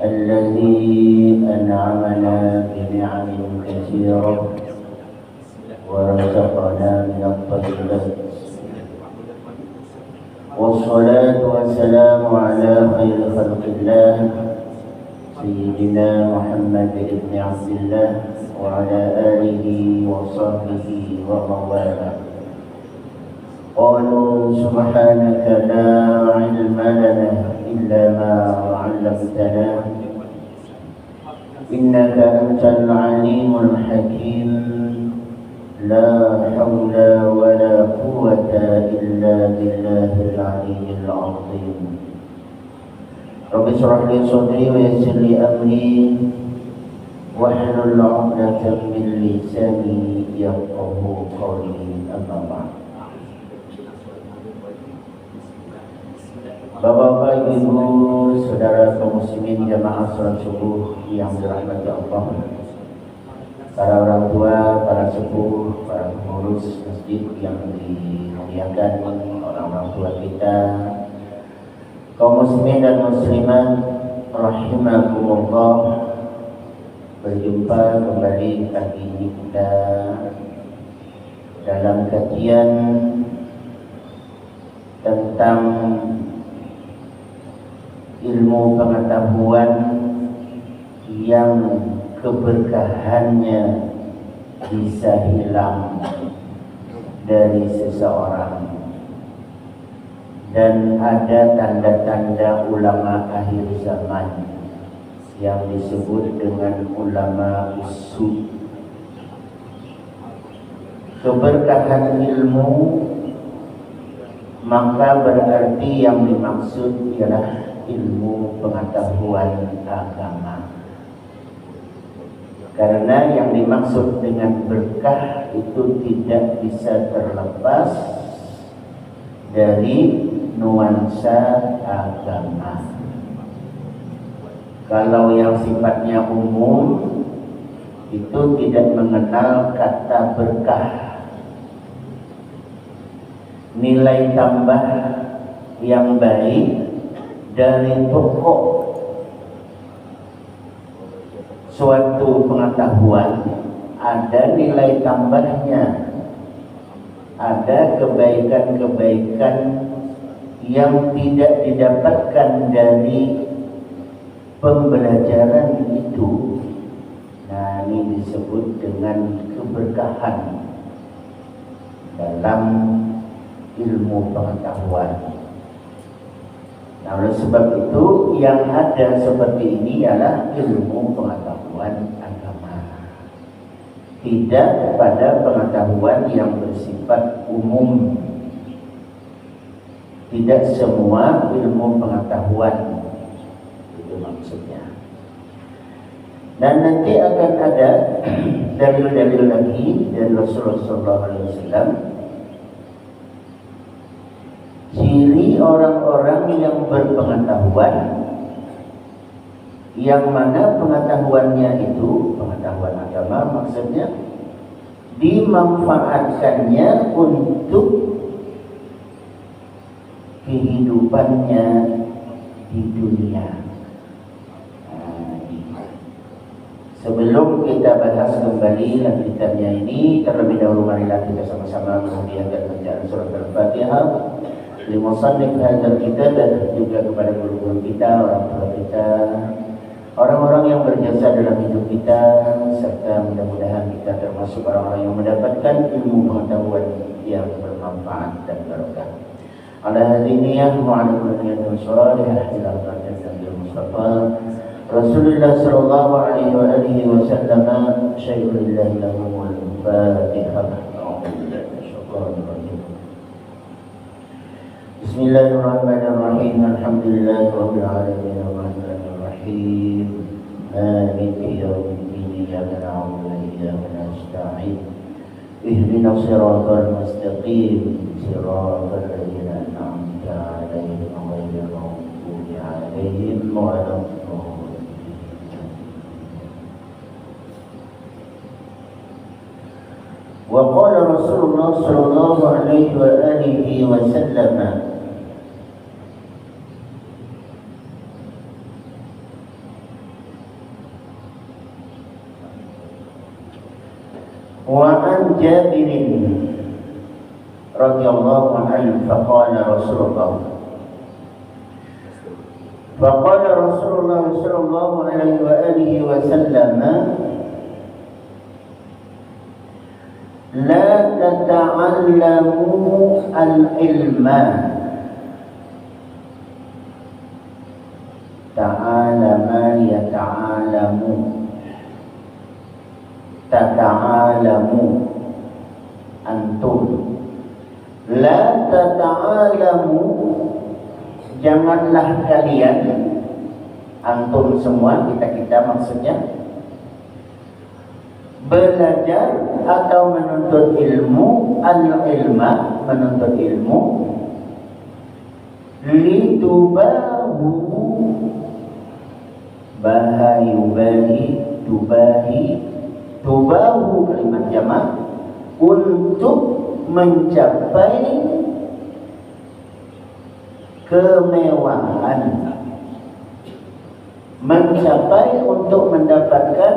الذي أنعمنا بنعم كثيرة ورزقنا من الطيبات، والصلاة والسلام على خير خلق الله سيدنا محمد بن عبد الله وعلى آله وصحبه ومن والاه. قالوا سبحانك لا علم لنا إلا ما علمتنا إنك أنت العليم الحكيم. لا حول ولا قوة إلا بالله العلي العظيم. رب اشرح لي صدري ويسر لي أمري واحلل عقدة من لساني يفقهوا قولي. أما بعد. Bapak-bapak, ibu, saudara kaum muslimin jamaah salat subuh yang dirahmati Allah, para orang tua, para sepuh, para pengurus masjid yang dimuliakan orang-orang tua kita, kaum muslimin dan muslimat rahimakumullah, berjumpa kembali kali ini kita dalam kajian tentang ilmu pengetahuan yang keberkahannya bisa hilang dari seseorang, dan ada tanda-tanda ulama akhir zaman yang disebut dengan ulama usud. Keberkahan ilmu maka berarti yang dimaksud ialah ilmu pengetahuan agama. Karena yang dimaksud dengan berkah itu tidak bisa terlepas dari nuansa agama. Kalau yang sifatnya umum itu tidak mengenal kata berkah. Nilai tambah yang baik dari pokok suatu pengetahuan ada nilai tambahnya, ada kebaikan-kebaikan yang tidak didapatkan dari pembelajaran itu. Nah, ini disebut dengan keberkahan dalam ilmu pengetahuan. Nah, oleh sebab itu yang ada seperti ini ialah ilmu pengetahuan agama, tidak pada pengetahuan yang bersifat umum. Tidak semua ilmu pengetahuan, itu maksudnya. Dan nanti akan ada dalil-dalil lagi dari Rasulullah SAW. Ciri orang-orang yang berpengetahuan, yang mana pengetahuannya itu pengetahuan agama, maksudnya dimanfaatkannya untuk kehidupannya di dunia. Sebelum kita bahas kembali lanjutannya ini, terlebih dahulu marilah kita sama-sama menghadiahkan bacaan surat Al-Fatihah limusannif hadzal kitab, dan juga kepada guru-guru kita, orang tua kita, orang-orang yang berjasa dalam hidup kita, serta mudah-mudahan kita termasuk orang-orang yang mendapatkan ilmu pengetahuan yang bermanfaat dan barokah. Ala hadiniyah mu'alaikum niyatul shalihah ila barakah Nabi Mustafa Rasulullah sallallahu alaihi wa alihi wasallam. Syai'ul lillahi lahumul Fatihah. Bismillahirrahmanirrahim. Alhamdulillahirabbil alamin arrahmanir rahim maliki yaumiddin iyyaka na'budu wa iyyaka nasta'in ihdinas siratal mustaqim siratal ladzina an'amta 'alaihim ghairil maghdubi 'alaihim waladdallin. Wa qala Rasulullah sallallahu alaihi wa alihi wasallam, Wa an Jabirin radhiyallahu anhu faqala Rasulullah sallallahu alaihi wa alihi wasallam la tata'allamu al-ilma ta'alama yata'alamu tata'alamu antum la tata'alamu, janganlah kalian, antum semua, kita maksudnya, belajar atau menuntut ilmu, al-ilma, menuntut ilmu, litubahu, bahayubahi, tubahu kalimat jamak, untuk mencapai kemewahan, mencapai untuk mendapatkan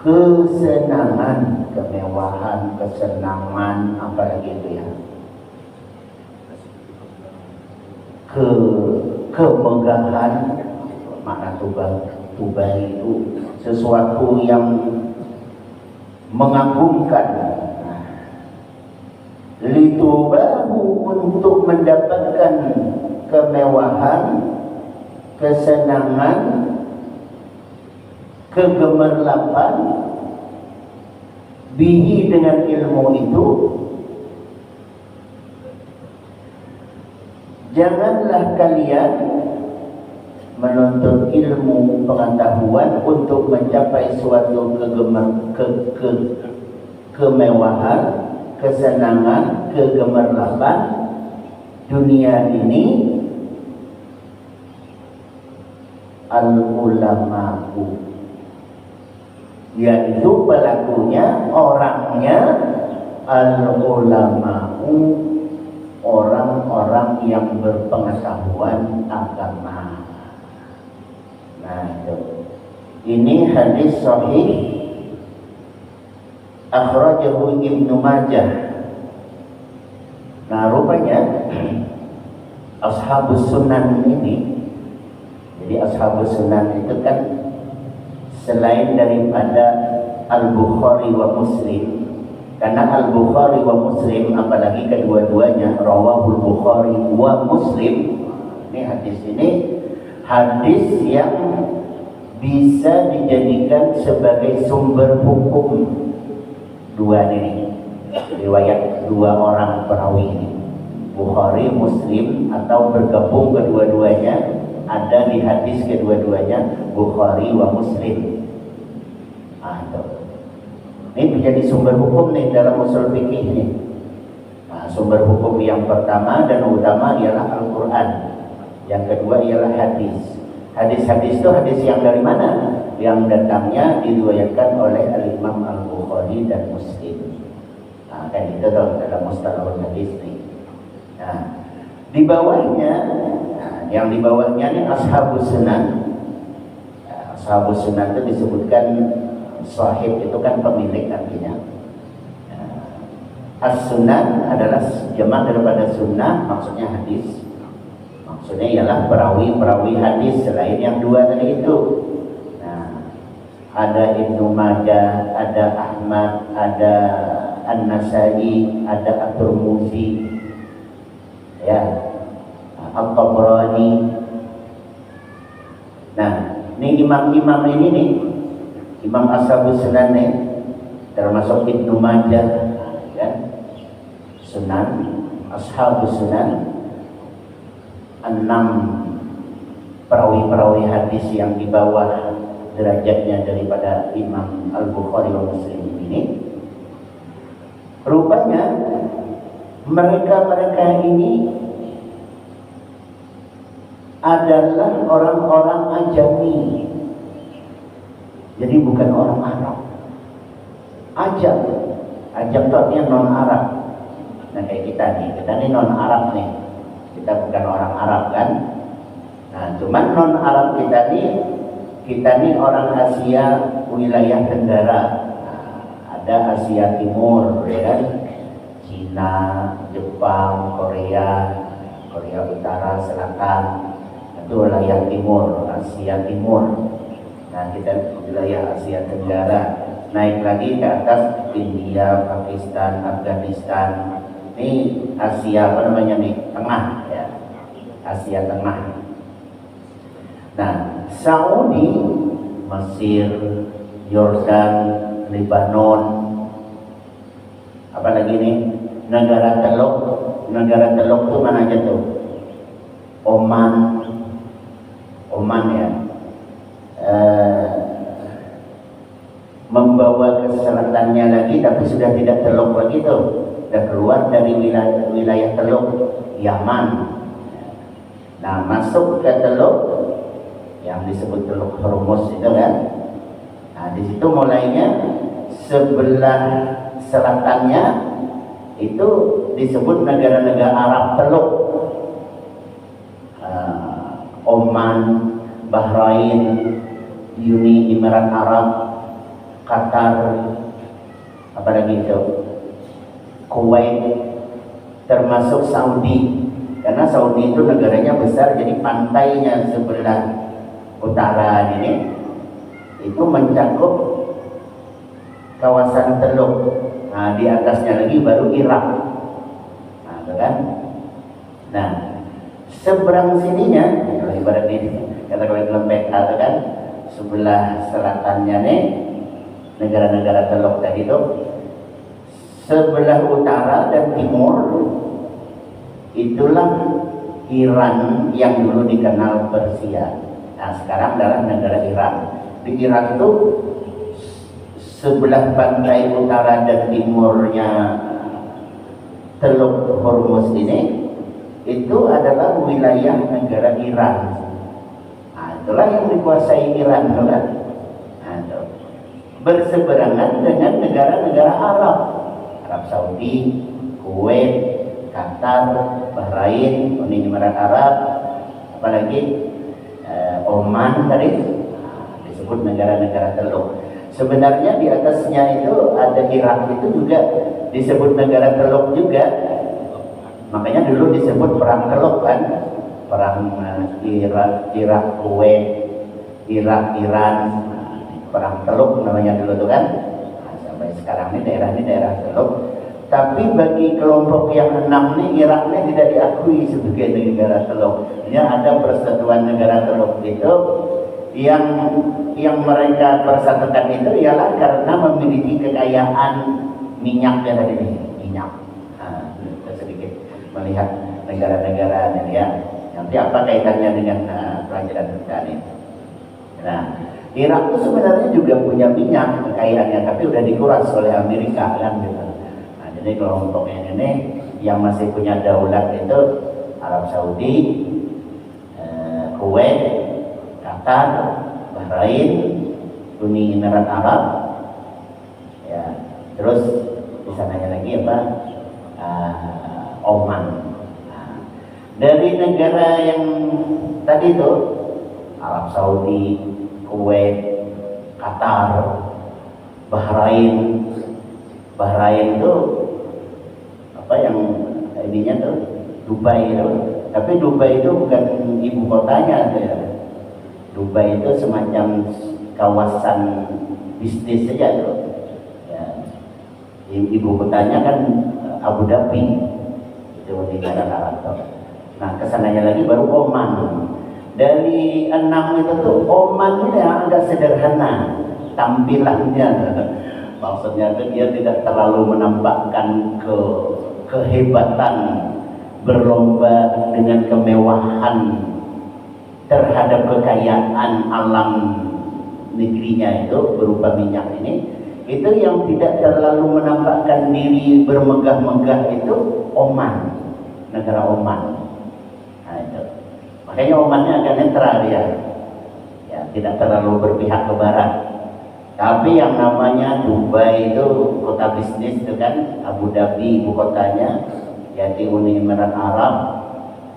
kesenangan, kemewahan, kesenangan, apalagi itu ya, kemegahan. Makna tubah itu sesuatu yang mengagumkan. Litubahu, untuk mendapatkan kemewahan, kesenangan, kegemerlapan, bihi, dengan ilmu itu. Janganlah kalian menuntut ilmu pengetahuan untuk mencapai suatu kemewahan, kesenangan, kegemerlapan dunia ini. Al-ulama'u, yaitu pelakunya, orangnya, al-ulama'u, orang-orang yang berpengetahuan agama. Nah, ini hadis sahih akhrajahu Ibnu Majah. Nah, rupanya ashabus sunan ini, jadi ashabus sunan itu kan selain daripada Al-Bukhari wa Muslim, karena Al-Bukhari wa Muslim, apalagi kedua-duanya rawahul Bukhari wa Muslim, ini hadis yang bisa dijadikan sebagai sumber hukum dua ini, riwayat dua orang perawi ini, Bukhari, Muslim, atau bergabung kedua-duanya, ada di hadis kedua-duanya Bukhari wa Muslim. Ini menjadi sumber hukum nih dalam usul fikih nih. Nah, sumber hukum yang pertama dan utama ialah Al-Quran, yang kedua ialah hadis. Hadis-hadis itu hadis yang dari mana? Yang datangnya diriwayatkan oleh Al-Imam Al-Bukhari dan Muslim. Nah, kan itu dalam mustalahul hadis nih. Nah, di bawahnya, yang di bawahnya ini ashabus sunan. Ashabus sunan itu disebutkan sahib, itu kan pemilik artinya. As-sunan adalah jamak daripada sunnah, maksudnya hadis. Maksudnya ialah perawi-perawi hadis selain yang dua tadi itu. Nah, ada Ibnu Majah, ada Ahmad, ada An-Nasai, ada At-Tirmidzi, ya, At-Tabrani. Nah, ini imam-imam ini nih, Imam Ashabus Sunan nih, termasuk Ibnu Majah, ya, Sunan, Ashabus Sunan, 6 perawi-perawi hadis yang di bawah derajatnya daripada Imam Al-Bukhari wa Muslim ini. Rupanya mereka ini adalah orang-orang ajami, jadi bukan orang Arab. Ajam itu artinya non Arab. Nah, kayak kita nih non Arab nih, kita bukan orang Arab kan. Nah, cuman non Arab kita nih orang Asia wilayah tenggara. Ada Asia Timur, ya kan? Cina, Jepang, Korea, Korea Utara, Selatan, itu wilayah timur, Asia Timur. Nah, kita wilayah Asia Tenggara. Naik lagi ke atas India, Pakistan, Afghanistan. Ini Asia apa namanya nih? Tengah, ya. Asia Tengah. Nah, Saudi, Mesir, Yordan, Lebanon, apalagi nih negara Teluk itu mana aja tuh? Oman ya, membawa ke selatannya lagi, tapi sudah tidak Teluk lagi tuh, sudah keluar dari wilayah Teluk, Yaman. Nah, masuk ke Teluk yang disebut Teluk Hormuz itu kan. Nah, di situ mulainya sebelah selatannya itu disebut negara-negara Arab Teluk, Oman, Bahrain, Uni Emirat Arab, Qatar, apalagi itu, Kuwait, termasuk Saudi, karena Saudi itu negaranya besar, jadi pantainya sebelah utara ini itu mencakup kawasan Teluk. Nah, di atasnya lagi baru Irak. Nah, itu kan. Nah, seberang sininya, kalau ibarat ini, kata dalam peta itu kan, sebelah selatannya nih negara-negara Teluk tadi itu, sebelah utara dan timur itulah Iran yang dulu dikenal Persia. Nah, sekarang adalah negara Iran. Di Irak itu sebelah pantai utara dan timurnya Teluk Hormuz ini itu adalah wilayah negara Iran. Nah, itulah yang dikuasai Iran, kan? Nah, itu. Berseberangan dengan negara-negara Arab, Arab Saudi, Kuwait, Qatar, Bahrain, Uni Emirat Arab, apalagi Oman tadi, disebut negara-negara Teluk. Sebenarnya di atasnya itu ada Irak, itu juga disebut negara Teluk juga. Makanya dulu disebut perang Teluk kan, perang Irak, Kuwait, Irak, Iran, perang Teluk namanya dulu tuh kan. Nah, sampai sekarang ini daerah Teluk. Tapi bagi kelompok yang 6 ini, Irak ini tidak diakui sebagai negara Teluk. Ini ada persatuan negara Teluk itu yang mereka persatukan itu ialah karena memiliki kekayaan minyaknya tadi nih, minyak. Nah, kita sedikit melihat negara-negara ini ya. Nanti apa kaitannya dengan pelajaran kita ini? Nah, Irak itu sebenarnya juga punya minyak kekayaannya, tapi udah dikuras oleh Amerika kan gitu. Nah, jadi kelompok ini yang masih punya daulat itu Arab Saudi, Kuwait, Qatar, Bahrain, Uni Emirat Arab, ya. Terus di sananya lagi apa? Oman. Nah, dari negara yang tadi itu Arab Saudi, Kuwait, Qatar, Bahrain itu apa yang ininya tuh Dubai itu. Tapi Dubai itu bukan ibu kotanya ya. Dubai itu semacam kawasan bisnis saja tuh. Ya. Ibu kotanya kan Abu Dhabi, itu di negara Arab. Nah, kesananya lagi baru Oman. Dari 6 itu tuh Oman ini agak sederhana tampilannya. Maksudnya itu dia tidak terlalu menampakkan kehebatan, berlomba dengan kemewahan terhadap kekayaan alam negerinya itu berupa minyak ini. Itu yang tidak terlalu menampakkan diri bermegah-megah itu Oman, negara Oman. Nah, itu. Makanya Omannya agak netral ya, tidak terlalu berpihak ke barat. Tapi yang namanya Dubai itu kota bisnis itu kan, Abu Dhabi ibu kotanya, yaitu Uni Emirat Arab,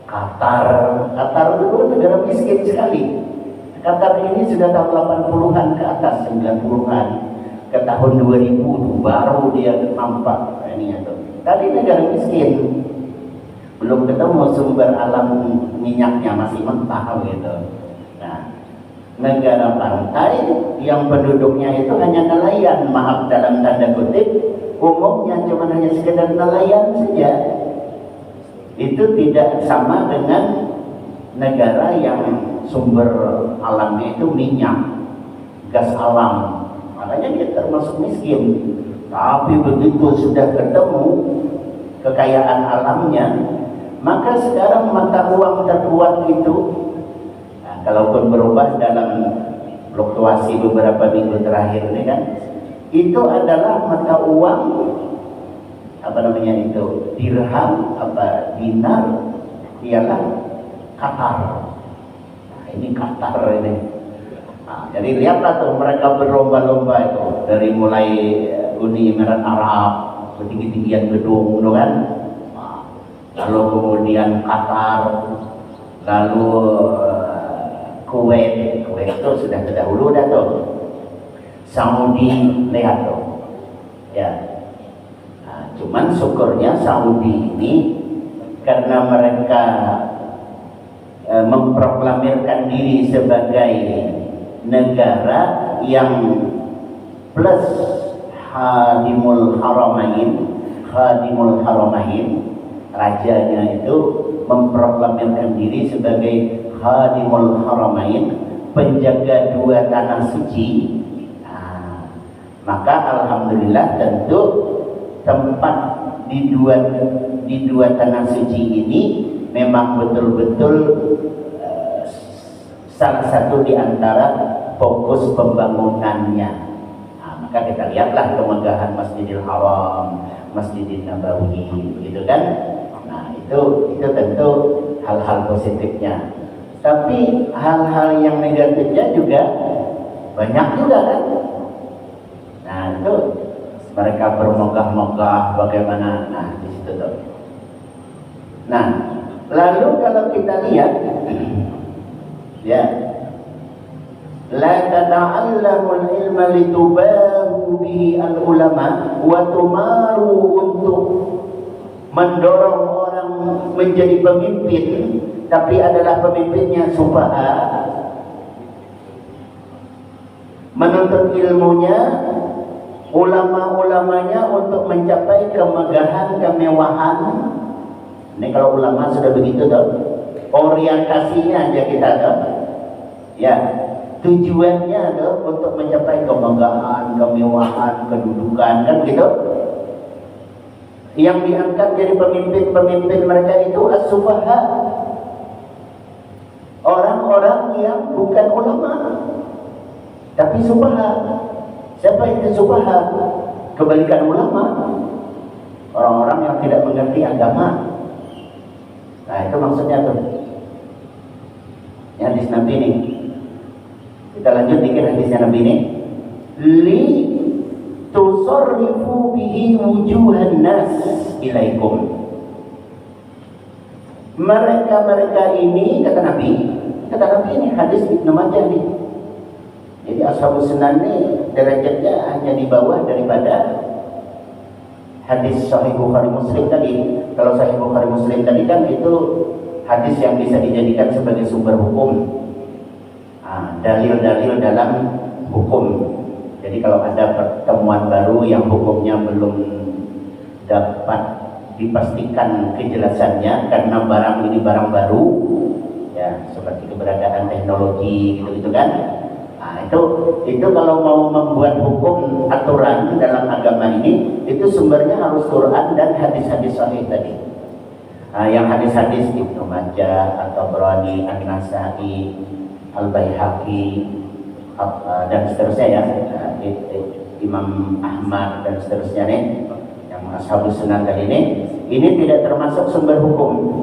Qatar itu negara miskin sekali. Qatar ini sudah tahun 80-an ke atas, 90-an ke tahun 2000 baru dia nampak ini itu. Tadi negara miskin, belum ketemu sumber alam minyaknya, masih mentah gitu. Nah, negara pantai yang penduduknya itu hanya nelayan, maaf dalam tanda kutip, umumnya cuma hanya sekedar nelayan saja. Itu tidak sama dengan negara yang sumber alamnya itu minyak, gas alam, makanya dia termasuk miskin. Tapi begitu sudah ketemu kekayaan alamnya, maka sekarang mata uang terkuat itu, nah, kalaupun berubah dalam fluktuasi beberapa minggu terakhir ini kan, itu adalah mata uang apa namanya itu, dirham apa dinar, ialah Qatar. Nah, ini Qatar ini. Nah, jadi lihatlah tuh mereka berlomba-lomba itu dari mulai Uni Emirat Arab, ketinggi-tinggian gedung, gitu kan. Nah, lalu kemudian Qatar, lalu Kuwait itu sudah terdahulu dah tuh. Saudi, lihat tuh, ya. Nah, cuman syukurnya Saudi ini karena mereka memproklamirkan diri sebagai negara yang plus khadimul haramain, rajanya itu memproklamirkan diri sebagai khadimul haramain, penjaga dua tanah suci. Nah, maka alhamdulillah tentu tempat di dua tanah suci ini memang betul-betul salah satu di antara fokus pembangunannya. Nah, maka kita lihatlah kemegahan Masjidil Haram, Masjidil Nabawi, gitu kan. Nah, itu tentu hal-hal positifnya. Tapi hal-hal yang negatifnya juga banyak juga kan. Nah, itu mereka bermegah-megah bagaimana. Nah, di situ tuh. Nah, lalu kalau kita lihat ya, la tata'allamul ilma litubahu bihi al-ulama wa tumaru, untuk mendorong orang menjadi pemimpin tapi adalah pemimpinnya sufaha, menuntut ilmunya, ulama-ulamanya untuk mencapai kemegahan, kemewahan. Ini kalau ulama sudah begitu tuh, orientasinya aja kita tuh, ya, tujuannya tuh untuk mencapai kemegahan, kemewahan, kedudukan, kan begitu. Yang diangkat jadi pemimpin mereka itu as-sufaha, orang-orang yang bukan ulama tapi sufaha. Siapa itu sufaha? Kebalikan ulama, orang-orang yang tidak mengerti agama. Nah, itu maksudnya tuh hadis Nabi ini. Kita lanjut dikit hadisnya Nabi ini. Li tusarrifu bihi wujuhan nas ilaikum. Mereka ini, kata Nabi ini hadis Ibnu Majah nih. Jadi Ashabus Sunan ini derajatnya hanya di bawah daripada hadis Sahih Bukhari Muslim tadi. Kalau Sahih Bukhari Muslim tadi kan itu hadis yang bisa dijadikan sebagai sumber hukum, dalil-dalil dalam hukum. Jadi kalau ada pertemuan baru yang hukumnya belum dapat dipastikan kejelasannya karena barang ini barang baru, ya seperti keberadaan teknologi gitu kan. Nah, itu kalau mau membuat hukum aturan dalam agama ini, itu sumbernya harus Quran dan hadis-hadis sahih tadi. Nah, yang hadis-hadis Ibnu Majah, At-Tabrani, An-Nasa'i, Al-Baihaqi dan seterusnya ya, Imam Ahmad dan seterusnya nih, yang Ashabus Sunan tadi ini tidak termasuk sumber hukum,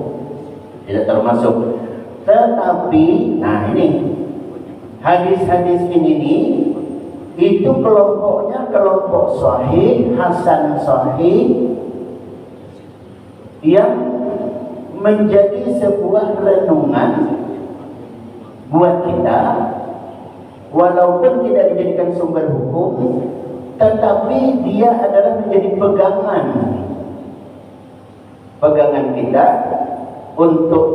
tidak termasuk. Tetapi, nah ini hadis-hadis ini itu kelompoknya kelompok sahih, hasan sahih, yang menjadi sebuah renungan buat kita walaupun tidak dijadikan sumber hukum, tetapi dia adalah menjadi pegangan kita untuk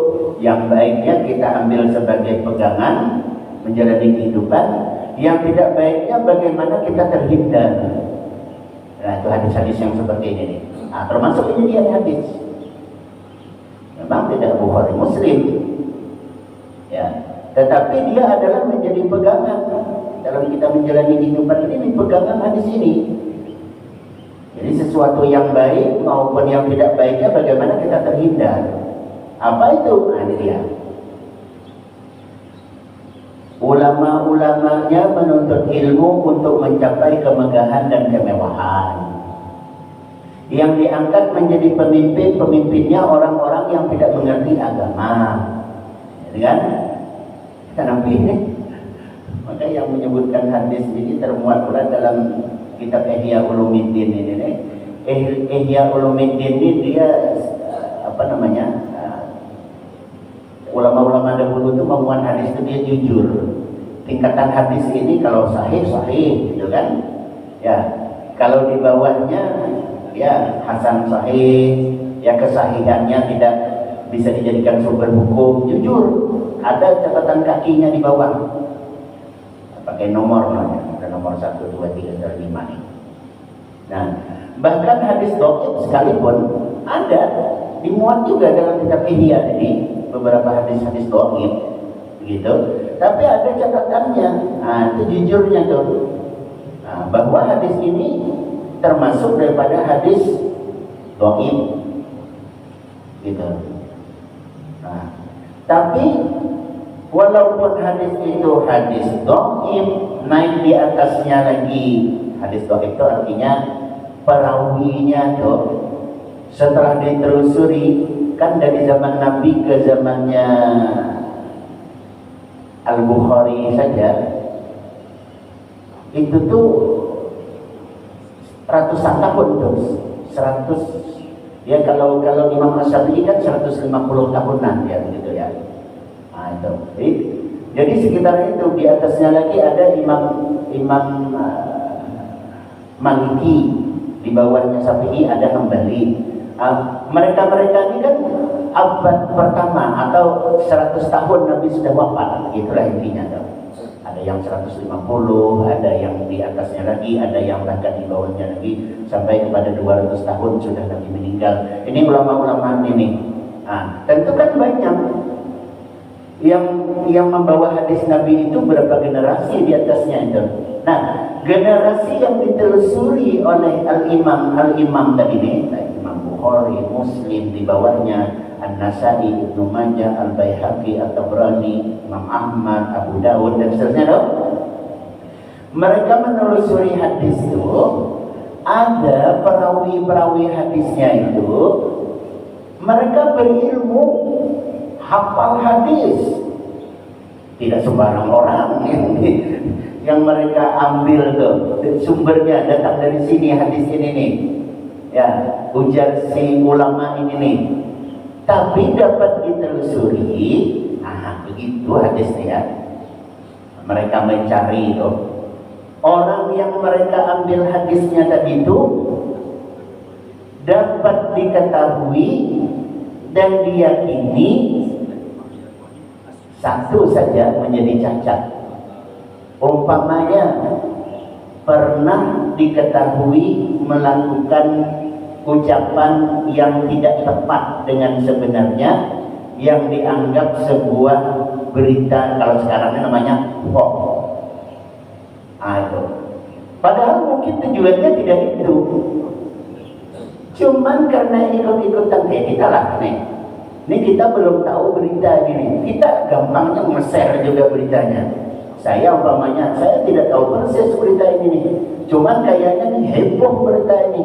yang baiknya kita ambil sebagai pegangan menjalani kehidupan, yang tidak baiknya bagaimana kita terhindar. Nah, itu hadis-hadis yang seperti ini nih. Nah, termasuk ini dia hadis. Memang tidak Bukhari Muslim, ya, tetapi dia adalah menjadi pegangan dalam kita menjalani kehidupan ini, pegangan hadis ini. Jadi sesuatu yang baik maupun yang tidak baiknya bagaimana kita terhindar. Apa itu? Nah, ini dia. Ulama-ulamanya menuntut ilmu untuk mencapai kemegahan dan kemewahan. Yang diangkat menjadi pemimpinnya orang-orang yang tidak mengerti agama. Ya kan? Kenapa ini? Maka yang menyebutkan hadis ini termuat pula dalam kitab Ihya Ulumuddin ini nih. Ihya Ulumuddin ini dia ulama-ulama dahulu itu memuat hadis itu dia jujur. Tingkatan hadis ini kalau sahih gitu kan. Ya, kalau di bawahnya ya hasan sahih, ya kesahihannya tidak bisa dijadikan sumber hukum, jujur. Ada catatan kakinya di bawah. Pakai nomor, ada nomor 1, 2, 3, 4, 5 nih. Nah, bahkan hadis dhaif sekalipun ada dimuat juga dalam kitab Ihya ini, beberapa hadis-hadis dhaif begitu. Tapi ada catatannya. Nah, itu jujurnya tuh. Nah, bahwa hadis ini termasuk daripada hadis dhaif gitu. Nah, tapi walaupun hadis itu hadis dhaif, naik di atasnya lagi hadis dhaif itu artinya perawinya tuh setelah ditelusuri, kan dari zaman Nabi ke zamannya Al-Bukhari saja itu tuh ratusan tahun tuh, 100 ya, kalau Imam Asy-Syafi'i kan 150 tahunan ya gitu ya. Nah, itu. Jadi sekitar itu, di atasnya lagi ada Imam Maliki, di bawahnya Syafi'i ada Hambali. Mereka-mereka ini kan abad pertama atau 100 tahun Nabi sudah wafat, itulah intinya tuh. Ada yang 150, ada yang di atasnya lagi, ada yang bahkan di bawahnya lagi, sampai kepada 200 tahun sudah Nabi meninggal. Ini ulama-ulama ini. Nah, tentu kan banyak yang membawa hadis Nabi itu berapa generasi di atasnya itu. Nah, generasi yang ditelusuri oleh al-imam tadi ini, Imam Bukhari, Muslim, di bawahnya An-Nasai, Ibnu Majah, Al-Baihaqi, At-Tabrani, Imam Ahmad, Abu Dawud dan seterusnya dong. Mereka menelusuri hadis itu, ada perawi-perawi hadisnya itu, mereka berilmu, hafal hadis. Tidak sembarang orang yang mereka ambil tuh sumbernya datang dari sini, hadis ini nih. Ya, ujar si ulama ini nih. Tapi dapat ditelusuri, nah begitu hadisnya ya. Mereka mencari itu orang yang mereka ambil hadisnya tadi itu dapat diketahui dan diyakini satu saja menjadi cacat. Umpamanya pernah diketahui melakukan ucapan yang tidak tepat dengan sebenarnya, yang dianggap sebuah berita, kalau sekarang namanya hoax. Itu. Padahal mungkin tujuannya tidak itu. Cuman karena ikut-ikutan kayak kita lah nih. Ini kita belum tahu berita ini. Kita gampangnya nge-share juga beritanya. Saya umpamanya, saya tidak tahu persis berita ini nih. Cuman kayaknya nih heboh berita ini.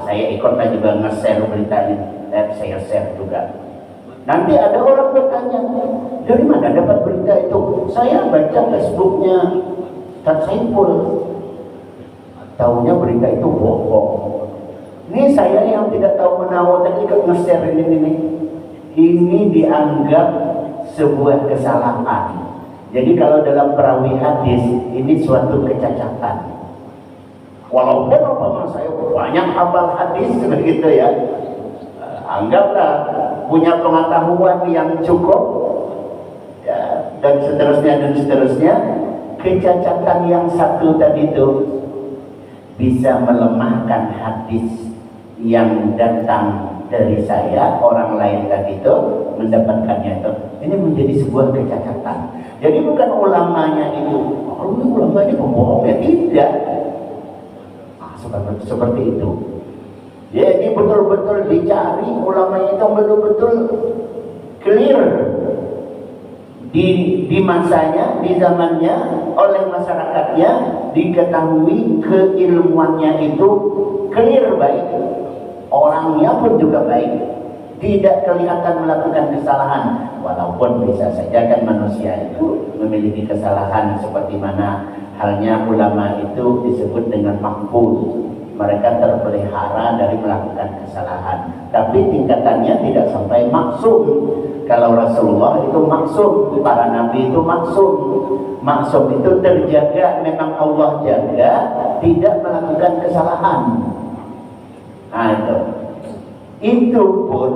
Saya ikutlah juga nge-share berita ini. Saya share juga. Nanti ada orang bertanya, dari mana dapat berita itu? Saya baca Facebooknya Ustaz Saiful. Taunya berita itu bohong. Ini saya yang tidak tahu menahu tadi ikut nge-share ini. Ini dianggap sebuah kesalahan. Jadi kalau dalam perawi hadis ini suatu kecacatan. Walaupun umpama saya banyak hafal hadis begitu ya, anggaplah punya pengetahuan yang cukup ya, dan seterusnya, kecacatan yang satu tadi itu bisa melemahkan hadis yang datang dari saya, orang lain tadi itu mendapatkannya itu. Ini menjadi sebuah kecacatan. Jadi bukan ulamanya itu, ulamanya pembohong ya, tidak. Seperti itu. Jadi betul-betul dicari ulama itu betul-betul clear di masanya, di zamannya, oleh masyarakatnya, diketahui keilmuannya itu clear baik, orangnya pun juga baik, tidak kelihatan melakukan kesalahan. Walaupun bisa saja kan manusia itu memiliki kesalahan, seperti mana halnya ulama itu disebut dengan mahfuz, mereka terpelihara dari melakukan kesalahan, tapi tingkatannya tidak sampai maksum. Kalau Rasulullah itu maksum, para nabi itu maksum. Maksum itu terjaga, memang Allah jaga, tidak melakukan kesalahan. Nah itu pun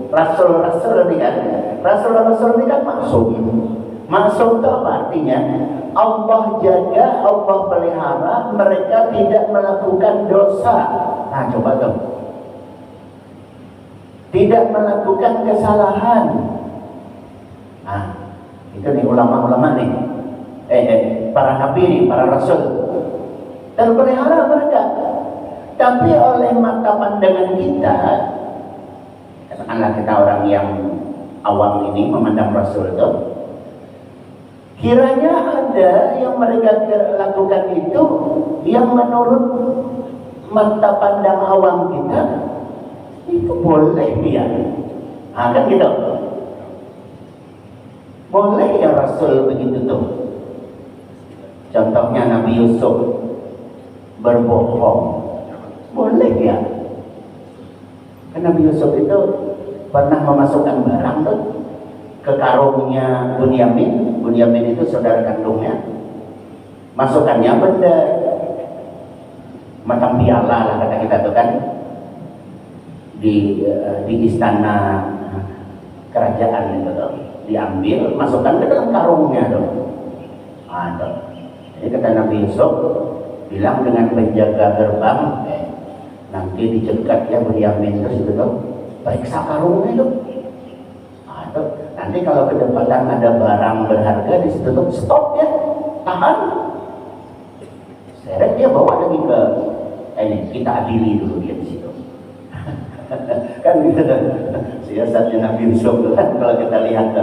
Rasul-Rasul ini kan maksum. Maksum itu apa artinya? Allah jaga, Allah pelihara, mereka tidak melakukan dosa. Nah coba dong, tidak melakukan kesalahan. Nah itu nih ulama-ulama nih, para nabi nih, para rasul, terpelihara mereka. Tapi oleh mata pandangan kita, katakanlah kita orang yang awam ini memandang rasul itu, kiranya ada yang mereka lakukan itu yang menurut mata pandang awam kita itu boleh ya. Nah kan gitu, boleh ya Rasul begitu tuh. Contohnya Nabi Yusuf berbohong, boleh ya. Karena Nabi Yusuf itu pernah memasukkan barang tuh ke karungnya Bunyamin. Bunyamin itu saudara kandungnya. Masukannya benda macam piala lah kata kita tuh kan, di istana kerajaan itu tuh, diambil, masukkan ke dalam karungnya tuh. Jadi kata Nabi Yusuf bilang dengan penjaga gerbang, nanti dicegat ya Bunyamin terus itu tuh, periksa karungnya tuh. Nanti kalau kedapatan ada barang berharga di situ tuh, stop ya, tahan, seret dia bawa lagi ke ini, kita adili dulu dia di situ. Kan gitu siasatnya Nabi Yusuf kan, kalau kita lihat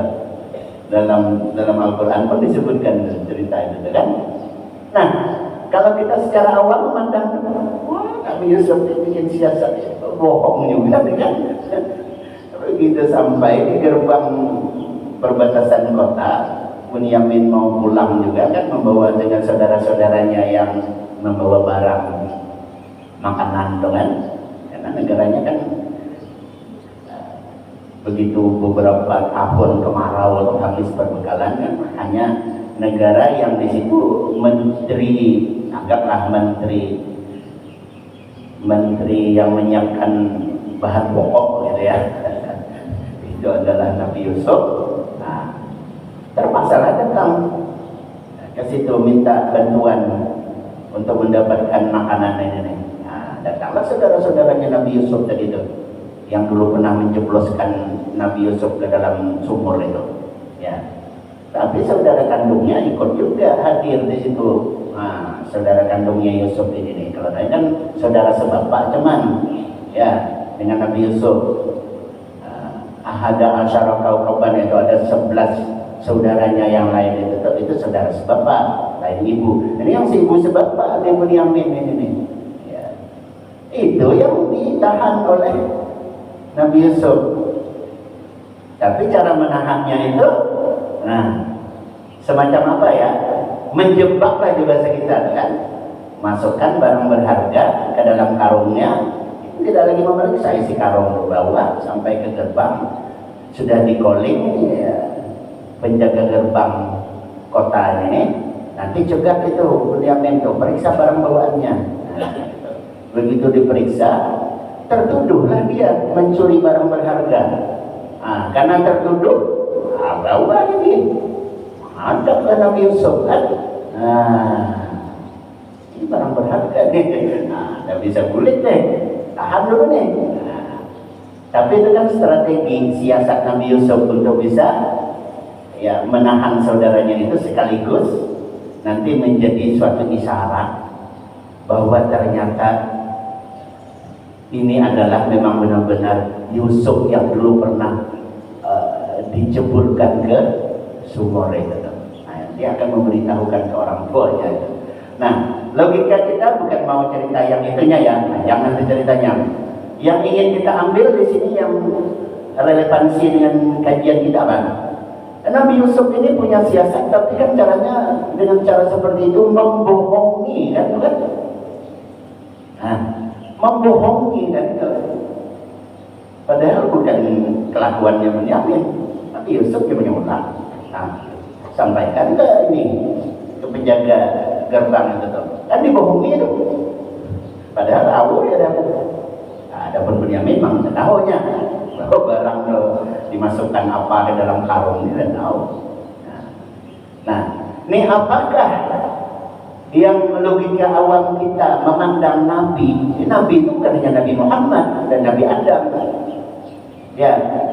dalam Al-Quran pun disebutkan cerita itu kan. Nah kalau kita secara awam memandang, wah Nabi Yusuf bikin siasat, bohong juga kan. Begitu sampai di gerbang perbatasan kota, Bunyamin mau pulang juga kan, membawa dengan saudara-saudaranya yang membawa barang makanan kan, karena negaranya kan begitu beberapa tahun kemarau atau habis perbekalan kan, hanya negara yang di situ menteri, anggaplah menteri yang menyiapkan bahan pokok gitu ya, itu adalah Nabi Yusuf. Nah, terpaksa datang ke situ minta bantuan untuk mendapatkan makanan ini. Nah, datanglah saudara-saudaranya Nabi Yusuf tadi itu, yang dulu pernah menjebloskan Nabi Yusuf ke dalam sumur itu. Ya, tapi saudara kandungnya ikut juga hadir di situ. Nah, saudara kandungnya Yusuf ini nih, kalau tadi kan saudara sebapak cuman, ya, dengan Nabi Yusuf. Ahada asyara kaukaban, itu ada 11 saudaranya yang lain itu saudara sebapak, lain ibu. Ini yang si ibu sebapak, yang Bunyamin ini. Ya. Itu yang ditahan oleh Nabi Yusuf. Tapi cara menahannya itu, nah, semacam apa ya? Menjebak lah di bahasa kita kan. Masukkan barang berharga ke dalam karungnya. Tidak lagi memeriksa isi karung, bawa sampai ke gerbang, sudah di calling ya, penjaga gerbang kotanya nih, nanti cegat itu Bunyamin tuh, periksa barang bawaannya. Nah, begitu diperiksa, tertuduhlah dia mencuri barang berharga. Nah, karena tertuduh, bawa lagi, hadaplah Nabi Yusuf kan. Nah, ini barang berharga nih, nah, tidak bisa kulit deh, tahan dulu nih. Nah, tapi itu kan strategi siasat Nabi Yusuf untuk bisa ya menahan saudaranya itu, sekaligus nanti menjadi suatu isyarat bahwa ternyata ini adalah memang benar-benar Yusuf yang dulu pernah diceburkan ke sumur itu. Nah, dia akan memberitahukan ke orang tuanya. Nah, logika kita bukan mau cerita yang itunya ya, nah, jangan ceritanya. Yang ingin kita ambil di sini yang relevansi dengan kajian kita kan. Nabi Yusuf ini punya siasat, tapi kan caranya dengan cara seperti itu membohongi kan, bukan? Nah, membohongi kan, padahal bukan kelakuannya Bunyamin, tapi Yusuf yang menyulam. Nah, sampaikan ke ini, ke penjaga gerbang itu tuh, kan dibohongi itu. Padahal tahu ya ada pun Bunyamin memang tahunya bahwa barang dimasukkan apa ke dalam karung ini dan tahu. Nah, ini apakah yang logika awam kita memandang Nabi, Nabi itu bukan hanya Nabi Muhammad dan Nabi Adam, ya,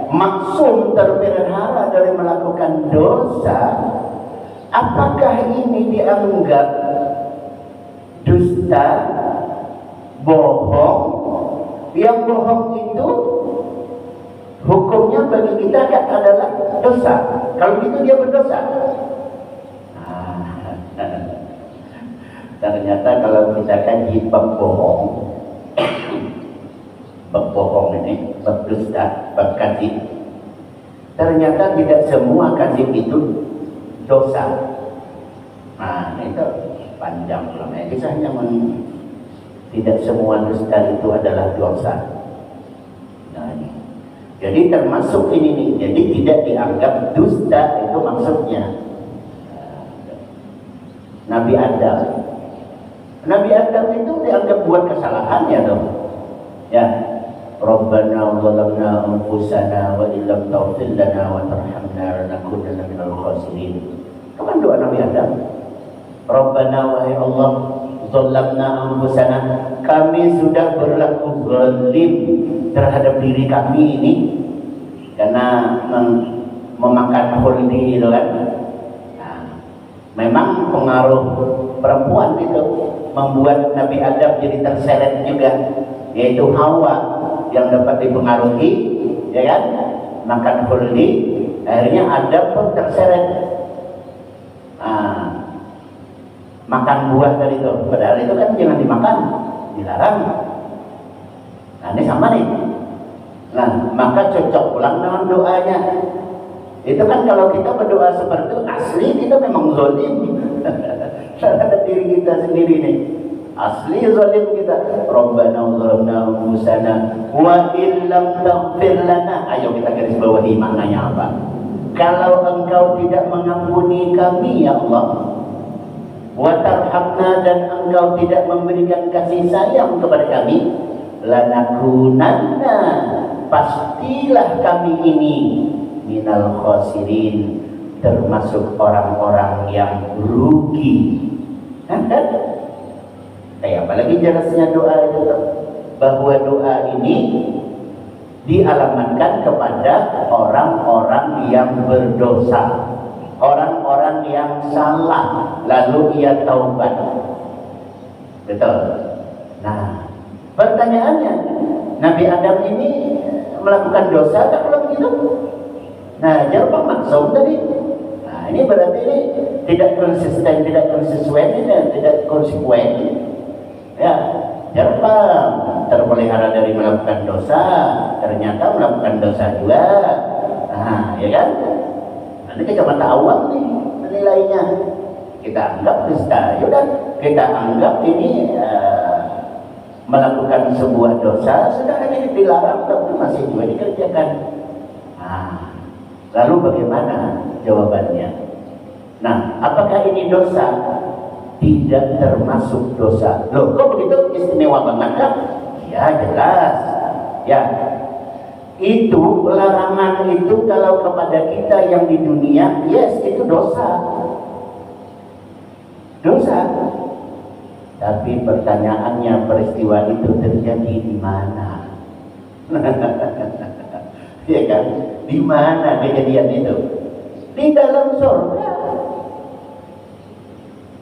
maksum terpelihara dari melakukan dosa. Apakah ini dianggap dusta, bohong? Yang bohong itu hukumnya bagi kita kan adalah dosa. Kalau gitu dia berdosa. Ternyata kalau kita kaji bab bohong, bab bohong ini, bab dusta, bab kadhib, ternyata tidak semua kadhib itu dosa. Nah, itu panjang namanya kisahnya. Tidak semua dusta itu adalah dosa. Nah, ini. Jadi termasuk ini nih. Jadi tidak dianggap dusta, itu maksudnya. Nabi Adam. Nabi Adam itu dianggap buat kesalahan ya dong. Ya. Rabbana zalamna anfusana wa illam taghfir lana wa tarhamna lanakunanna minal khasirin. Itu kan doa Nabi Adam. Rabbana wahai Allah, zalamna anfusana, kami sudah berlaku zalim terhadap diri kami ini karena memakan huldi itu kan. Nah, memang pengaruh perempuan itu membuat Nabi Adam jadi terseret juga, yaitu Hawa yang dapat dipengaruhi, ya kan, makan huldi, akhirnya Adam pun terseret makan buah dari itu. Padahal itu kan jangan dimakan, dilarang. Nah, ini sama nih. Nah, maka cocok ulang dengan doanya. Itu kan kalau kita berdoa seperti itu, asli kita memang zalim terhadap diri kita sendiri nih. Asli zalim kita. Rabbana zalamna anfusana wa illam taghfir lana. Ayo kita garis bawahi maknanya apa? Kalau engkau tidak mengampuni kami ya Allah, wa tarhamna, dan engkau tidak memberikan kasih sayang kepada kami, lanakunanna, pastilah kami ini minal khasirin, termasuk orang-orang yang rugi. Kan? Apalagi jelasnya doa itu, bahwa doa ini dialamatkan kepada orang-orang yang berdosa, orang-orang yang salah lalu ia taubat. Betul. Nah, pertanyaannya, Nabi Adam ini melakukan dosa tak kalau begitu? Nah, jawaban maksum tadi. Nah, ini berarti ini tidak konsisten, tidak konsekuen, tidak konsekuen. Ya, jawaban terpelihara dari melakukan dosa, ternyata melakukan dosa juga. Nah, ya kan? Nanti kacamata awam nih menilainya. Kita anggap dusta, yaudah kita anggap ini melakukan sebuah dosa, sudah ini dilarang tapi masih juga dikerjakan. Nah, lalu bagaimana jawabannya? Nah, apa apakah ini dosa? Tidak termasuk dosa. Loh, kok begitu? Istimewa banget kan? Ya jelas. Ya, itu larangan itu kalau kepada kita yang di dunia, yes, itu dosa. Dosa. Tapi pertanyaannya, peristiwa itu terjadi di mana? Iya kan? Di mana kejadian itu? Di dalam surga.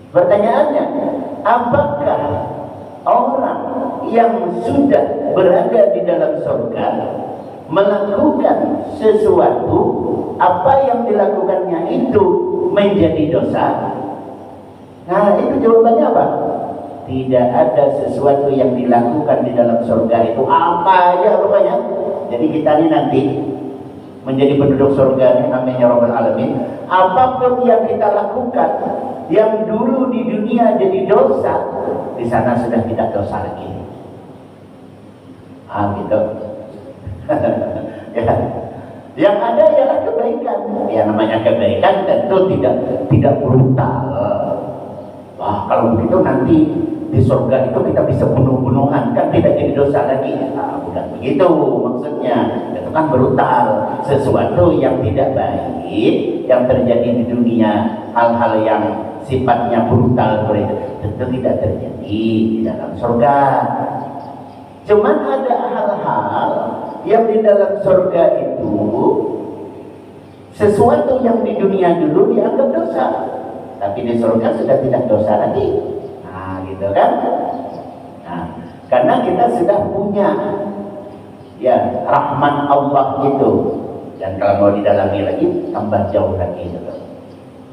Pertanyaannya, apakah orang yang sudah berada di dalam surga melakukan sesuatu, apa yang dilakukannya itu menjadi dosa? Nah, itu jawabannya apa? Tidak ada sesuatu yang dilakukan di dalam surga itu apa aja rupanya. Jadi kita ini nanti menjadi penduduk surga ini, namanya Rabbul Alamin. Apapun yang kita lakukan yang dulu di dunia jadi dosa, di sana sudah tidak dosa lagi. Gitu. Ya. Yang ada ialah kebaikan. Ya, namanya kebaikan tentu tidak brutal. Wah, kalau begitu nanti di surga itu kita bisa bunuh-bunuhan, kan tidak jadi dosa lagi. Nah, bukan begitu maksudnya. Itu kan brutal, sesuatu yang tidak baik yang terjadi di dunia, hal-hal yang sifatnya brutal tentu tidak terjadi di dalam surga. Cuman ada hal-hal yang di dalam surga itu sesuatu yang di dunia dulu dianggap dosa, tapi di surga sudah tidak dosa lagi. Nah, gitu kan? Nah, karena kita sudah punya ya rahmat Allah itu, dan kalau mau didalami lagi tambah jauh lagi gitu.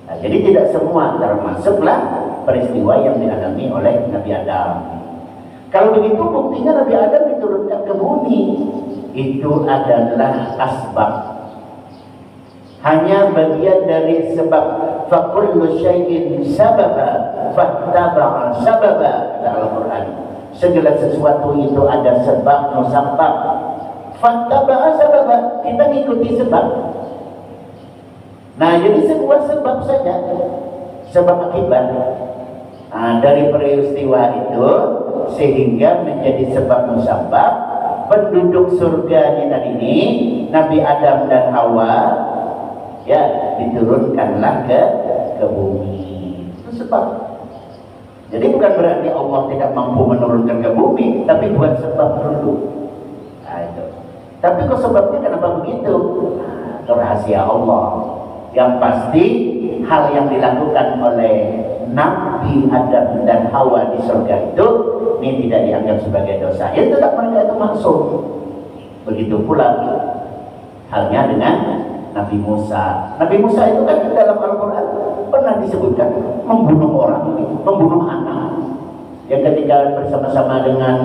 Nah, jadi tidak semua termasuklah peristiwa yang dialami oleh Nabi Adam. Kalau begitu buktinya Nabi Adam diturunkan ke bumi itu adalah asbab, hanya bagian dari sebab. Fakullu syai'in sababa fattaba'a sababa, kata Al-Quran. Segala sesuatu itu ada sebab, musabab. Fattaba'a sababa, kita mengikuti sebab. Nah, jadi sebuah sebab saja, sebab akibat. Nah, dari peristiwa itu sehingga menjadi sebab musabab. Penduduk surga tadi ini, Nabi Adam dan Hawa, ya diturunkanlah ke bumi. Itu sebab. Jadi bukan berarti Allah tidak mampu menurunkan ke bumi, tapi buat sebab dulu. Nah, itu. Tapi kok sebabnya kenapa begitu? Nah, itu rahasia Allah. Yang pasti hal yang dilakukan oleh Nabi Adam dan Hawa di surga itu ini tidak dianggap sebagai dosa. Ya tetap mereka itu maksum. Begitu pula halnya dengan Nabi Musa. Nabi Musa itu kan dalam Al-Quran pernah disebutkan membunuh orang, membunuh anak. Yang ketika bersama-sama dengan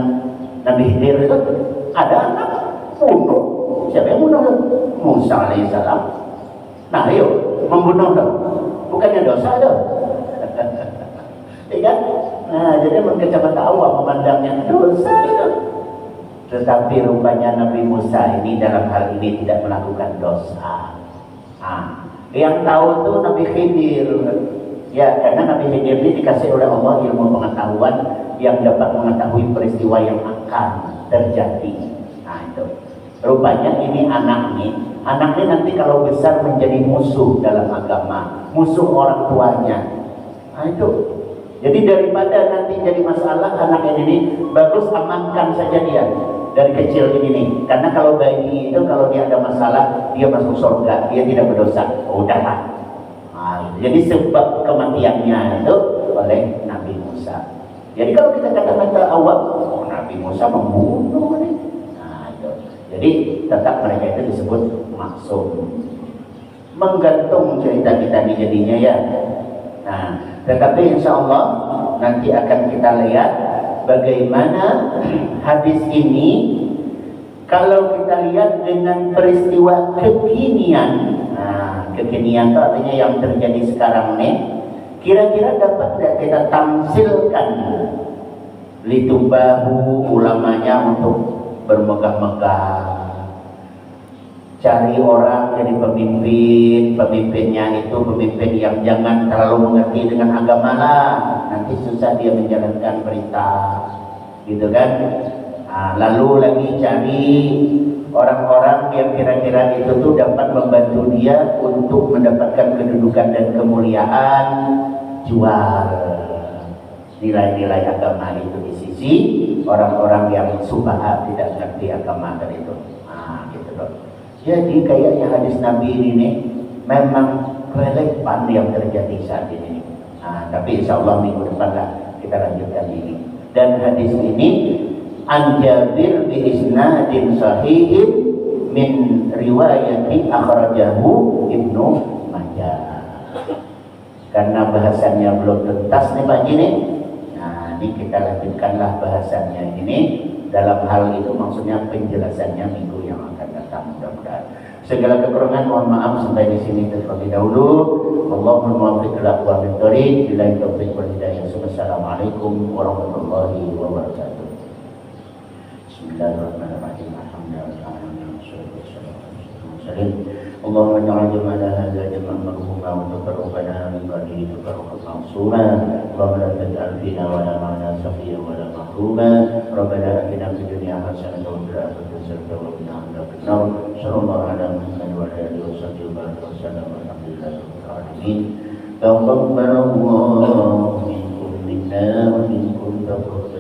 Nabi Khidir itu ada anak bunuh. Siapa yang bunuh? Musa alaihissalam. Nah, ayo membunuh dong. Bukannya dosa dong. Ya kan? Nah, jadi kacamata awam memandangnya dosa itu. Tetapi rupanya Nabi Musa ini dalam hal ini tidak melakukan dosa. Nah, yang tahu tuh Nabi Khidir. Ya, karena Nabi Khidir ini dikasih oleh Allah ilmu pengetahuan yang dapat mengetahui peristiwa yang akan terjadi. Nah, itu. Rupanya ini anaknya nanti kalau besar menjadi musuh dalam agama, musuh orang tuanya. Nah, itu. Jadi daripada nanti jadi masalah anak ini, bagus amankan saja dia dari kecil ini nih. Karena kalau bayi itu kalau dia ada masalah, dia masuk surga, dia tidak berdosa. Oh, udahlah. Nah, jadi sebab kematiannya itu oleh Nabi Musa. Jadi kalau kita kata-kata awam, oh, Nabi Musa membunuh nih. Nah, itu. Jadi tetap mereka itu disebut maksum. Menggantung cerita kita ini jadinya ya. Nah, tetapi insya Allah nanti akan kita lihat bagaimana hadis ini kalau kita lihat dengan peristiwa kekinian. Nah, kekinian itu artinya yang terjadi sekarang ini, kira-kira dapat tidak kita tamsilkan litubahu ulamanya untuk bermegah-megah, Cari orang jadi pemimpin, pemimpinnya itu pemimpin yang jangan terlalu mengerti dengan agama lah, nanti susah dia menjalankan perintah, gitu kan. Nah, lalu lagi cari orang-orang yang kira-kira itu tuh dapat membantu dia untuk mendapatkan kedudukan dan kemuliaan, jual nilai-nilai agama itu di sisi orang-orang yang subhat tidak ngerti agama dan itu. Nah, gitu loh. Jadi kayaknya hadis Nabi ini nih memang relevan yang terjadi saat ini. Nah, tapi insya Allah minggu depan lah kita lanjutkan ini. Dan hadis ini an Jabir bi isnadin sahihin min riwayati akhrajahu Ibnu Majah. Karena bahasannya belum tuntas nih Pak Jini. Nah, ini kita lanjutkanlah bahasannya ini. Dalam hal itu maksudnya penjelasannya minggu yang akan datang, mudah-mudahan. Segala kekurangan mohon maaf sampai di sini terlebih dahulu. Wallahul muwaffiq ila aqwamit thoriq. Billahi taufiq wal hidayah. Wassalamualaikum warahmatullahi wabarakatuh. Bismillahirrahmanirrahim. Alhamdulillah. اللهم اجعل جمعنا هذا جمعا مرحوما وتفرقنا من بعده تفرقا معصوما. اللهم لا تجعل فينا ولا معنا سخيا ولا محروما. ربنا اتنا في الدنيا حسنه وفي الاخره حسنه وقنا عذاب النار. صلى الله على محمد وعلى اله وصحبه وسلم والحمد لله رب العالمين. تقبل الله منكم منا ومنكم تقبل